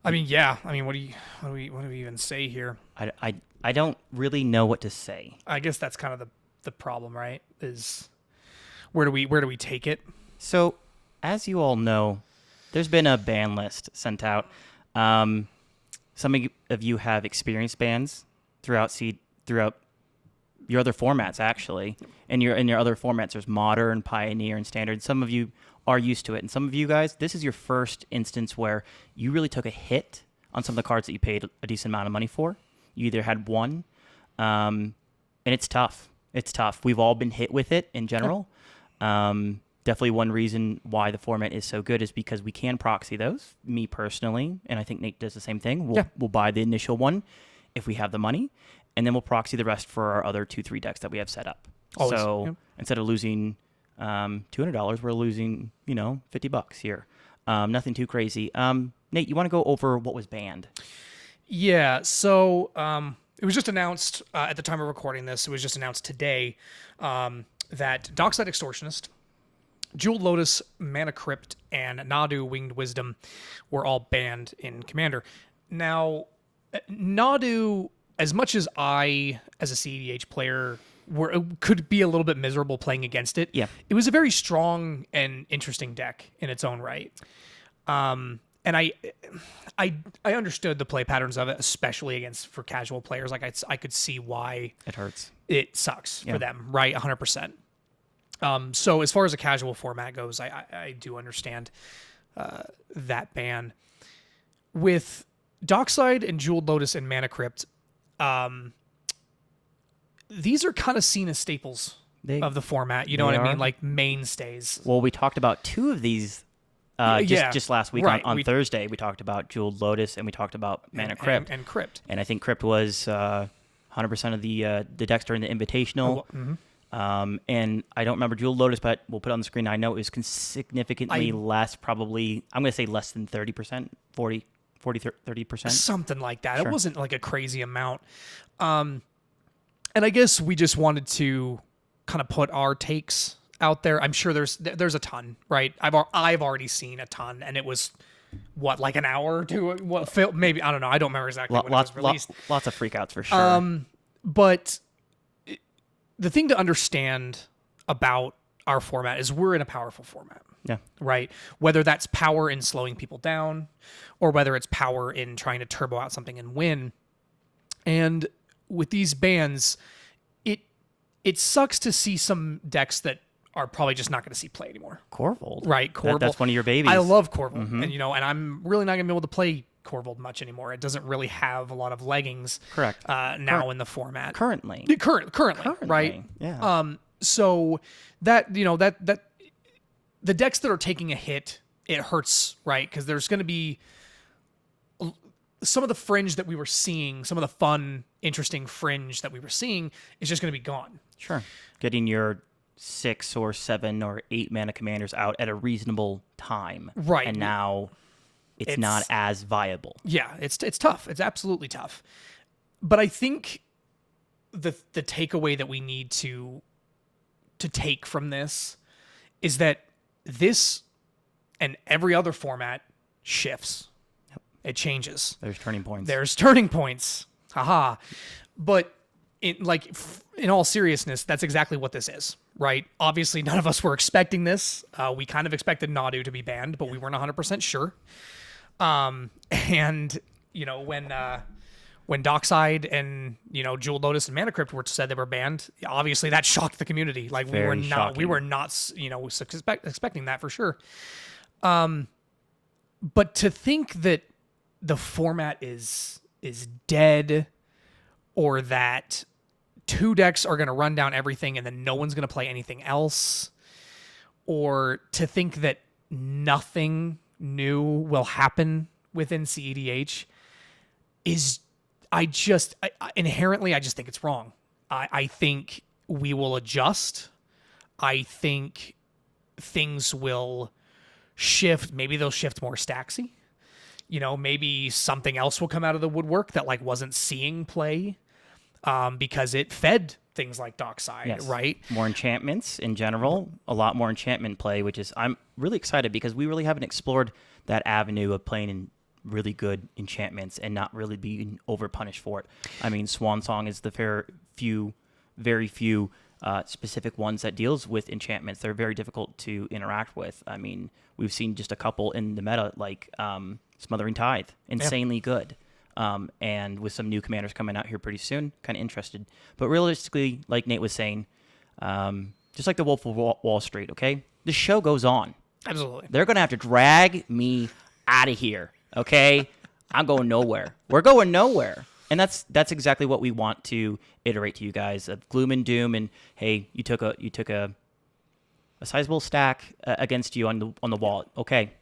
I mean, yeah. I mean, what do we even say here? I don't really know what to say. I guess that's kind of the problem, right? Is where do we take it? So, as you all know, there's been a ban list sent out. Um, some of you have experienced bans throughout your other formats, actually. In your other formats, there's modern, pioneer, and standard. Some of you are used to it, and some of you guys, this is your first instance where you really took a hit on some of the cards that you paid a decent amount of money for. You either had one, and it's tough. It's tough. We've all been hit with it in general. Definitely one reason why the format is so good is because we can proxy those. Me personally, and I think Nate does the same thing. We'll buy the initial one if we have the money, and then we'll proxy the rest for our other 2-3 decks that we have set up. Always. So Yep. instead of losing $200, we're losing $50 here. Nothing too crazy. Nate, you want to go over what was banned? Yeah. So it was just announced at the time of recording this. It was just announced today that Dockside Extortionist, Jeweled Lotus, Mana Crypt, and Nadu Winged Wisdom were all banned in Commander. Now, Nadu, as much as I, as a CEDH player, could be a little bit miserable playing against it, Yeah. it was a very strong and interesting deck in its own right. And I understood the play patterns of it, especially for casual players. Like I could see why It hurts. it sucks for them, right? 100%. So as far as a casual format goes, I do understand that ban. With Dockside and Jeweled Lotus and Mana Crypt, these are kind of seen as staples of the format. You know what I mean? Like mainstays. Well, we talked about two of these just last week on Thursday. We talked about Jeweled Lotus and we talked about Mana Crypt. And Crypt. And I think Crypt was 100% of the decks during the Invitational. And I don't remember Jeweled Lotus, but we'll put it on the screen. I know it was significantly less, probably, I'm going to say less than 30%, 40, 30%. Something like that. Sure. It wasn't like a crazy amount. And I guess we just wanted to kind of put our takes out there. I'm sure there's a ton, right? I've already seen a ton, and it was like an hour to what? Maybe I don't know. I don't remember exactly when it was released. Lots of freakouts for sure. But the thing to understand about our format is we're in a powerful format. Yeah. Right? Whether that's power in slowing people down or whether it's power in trying to turbo out something and win. And with these bans, it sucks to see some decks that are probably just not going to see play anymore. Corvold. Right, Corvold. That's one of your babies. I love Corvold. And and I'm really not going to be able to play Corvold much anymore. It doesn't really have a lot of leggings. Correct. Now in the format. Currently, right? Yeah. So that that the decks that are taking a hit, it hurts, right? Because there's going to be some of the fringe that we were seeing, some of the fun, interesting fringe that we were seeing is just going to be gone. Sure. Getting your 6 or 7 or 8 mana commanders out at a reasonable time. Right. And now it's not as viable. Yeah, it's tough. It's absolutely tough. But I think the takeaway that we need to take from this is that this and every other format shifts. Yep. It changes. There's turning points. There's turning points. Haha. But in all seriousness, that's exactly what this is, right? Obviously, none of us were expecting this. We kind of expected Nadu to be banned, but we weren't 100% sure. And when Dockside and Jeweled Lotus and Mana Crypt said they were banned, obviously that shocked the community. Like we were not expecting that for sure. But to think that the format is dead, or that 2 decks are going to run down everything and then no one's going to play anything else, or to think that nothing new will happen within CEDH inherently, I just think it's wrong. I think we will adjust. I think things will shift. Maybe they'll shift more stacksy. Maybe something else will come out of the woodwork that wasn't seeing play because it fed things like Dockside, right? More enchantments in general, a lot more enchantment play, which is I'm really excited because we really haven't explored that avenue of playing in really good enchantments and not really being over punished for it. I mean, Swan Song is the very few specific ones that deals with enchantments. They're very difficult to interact with. I mean, we've seen just a couple in the meta, like Smothering Tithe, insanely good. And with some new commanders coming out here pretty soon, kind of interested. But realistically, like Nate was saying, just like the Wolf of Wall Street, okay? The show goes on. Absolutely. They're going to have to drag me out of here, okay? I'm going nowhere. We're going nowhere. And that's exactly what we want to iterate to you guys of gloom and doom. And hey, you took a sizable stack against you on the wall. Okay.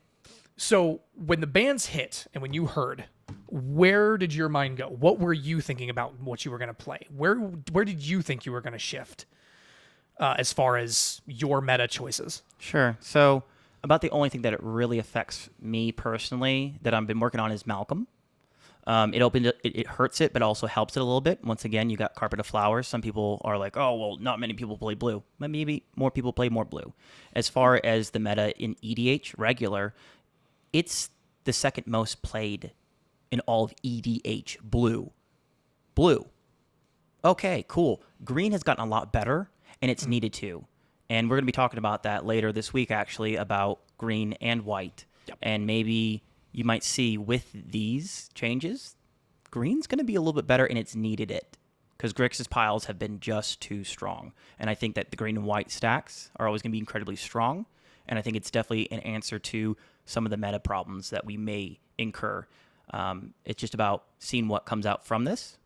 So when the bans hit and when you heard, where did your mind go? What were you thinking about what you were going to play? Where did you think you were going to shift as far as your meta choices? Sure. So about the only thing that it really affects me personally that I've been working on is Malcolm. It hurts it, but also helps it a little bit. Once again, you got Carpet of Flowers. Some people are like, oh, well, not many people play blue. But maybe more people play more blue. As far as the meta in EDH regular, it's the second most played in all of EDH blue. Blue. Okay, cool. Green has gotten a lot better, and it's needed to. And we're going to be talking about that later this week, actually, about green and white. Yep. And maybe you might see with these changes, green's going to be a little bit better, and it's needed it. Because Grixis piles have been just too strong. And I think that the green and white stacks are always going to be incredibly strong. And I think it's definitely an answer to some of the meta problems that we may incur. It's just about seeing what comes out from this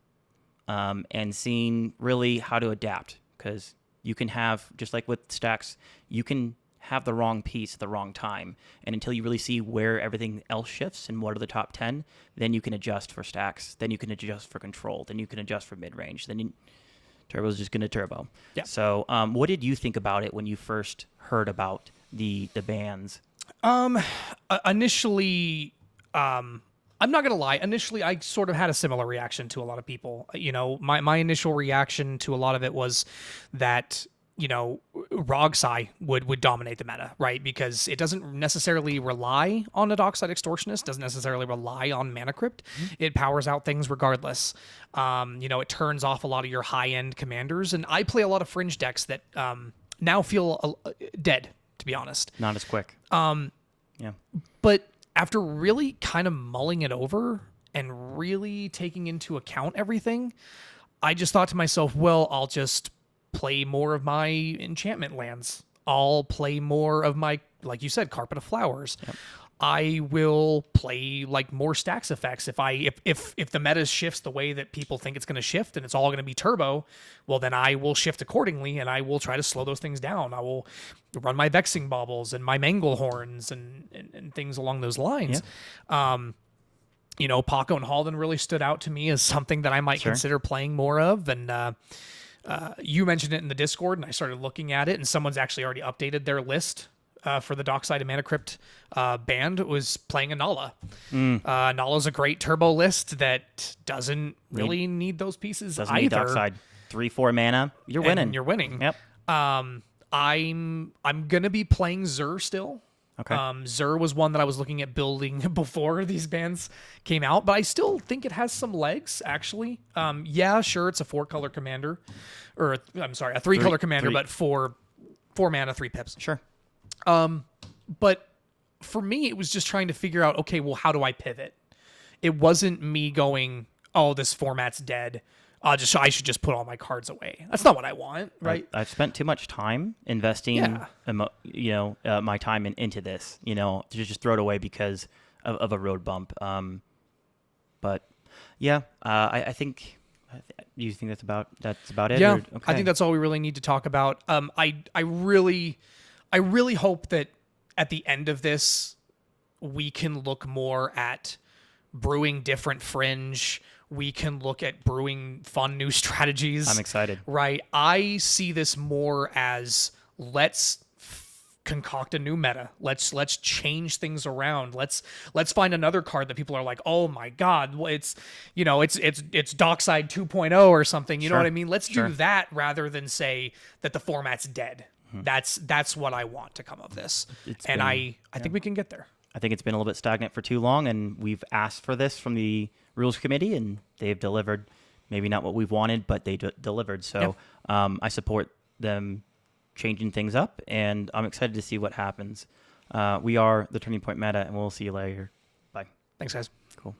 and seeing really how to adapt. Because you can have, just like with stacks, you can have the wrong piece at the wrong time. And until you really see where everything else shifts and what are the top 10, then you can adjust for stacks. Then you can adjust for control. Then you can adjust for mid-range. Turbo's just going to turbo. Yeah. So what did you think about it when you first heard about the bans? Initially, I'm not gonna lie. Initially, I sort of had a similar reaction to a lot of people. You know, my initial reaction to a lot of it was that, you know, Rogsai would dominate the meta, right? Because it doesn't necessarily rely on a Dockside Extortionist, doesn't necessarily rely on Mana Crypt. It powers out things regardless. You know, it turns off a lot of your high-end commanders, and I play a lot of fringe decks that now feel dead, to be honest. Not as quick. Yeah. But after really kind of mulling it over and really taking into account everything, I just thought to myself, well, I'll just play more of my enchantment lands. I'll play more of my, like you said, Carpet of Flowers. Yep. I will play like more stacks effects. If the meta shifts the way that people think it's going to shift and it's all going to be turbo, well, then I will shift accordingly and I will try to slow those things down. I will run my Vexing Baubles and my Mangle Horns and things along those lines. Yeah. You know, Paco and Halden really stood out to me as something that I might consider playing more of. And you mentioned it in the Discord, and I started looking at it, and someone's actually already updated their list for the Dockside and Mana Crypt band. Was playing a Nala. Nala's a great turbo list that doesn't really need those pieces doesn't either. Need Dockside. 3-4 mana, you're winning. And you're winning. Yep. I'm gonna be playing Zur still. Okay. Zur was one that I was looking at building before these bands came out, but I still think it has some legs, actually. Yeah, sure, it's a 4-color commander. Or, I'm sorry, a 3-color commander, but 4 mana, 3 pips. Sure. But for me, it was just trying to figure out, okay, well, how do I pivot? It wasn't me going, oh, this format's dead. I should just put all my cards away. That's not what I want, right? I've spent too much time investing, my time into this, to just throw it away because of a road bump. But yeah, I think. You think that's about it? Yeah, okay. I think that's all we really need to talk about. I really hope that at the end of this, we can look more at brewing different fringe. We can look at brewing fun new strategies. I'm excited. Right. I see this more as let's concoct a new meta. Let's change things around. Let's find another card that people are like, oh my God, it's Dockside 2.0 or something. You know what I mean? Let's do that rather than say that the format's dead. That's what I want to come of this. I think we can get there. I think it's been a little bit stagnant for too long, and we've asked for this from the Rules Committee, and they've delivered. Maybe not what we've wanted, but they delivered. So I support them changing things up, and I'm excited to see what happens. We are the Turning Point Meta, and we'll see you later. Bye. Thanks, guys. Cool.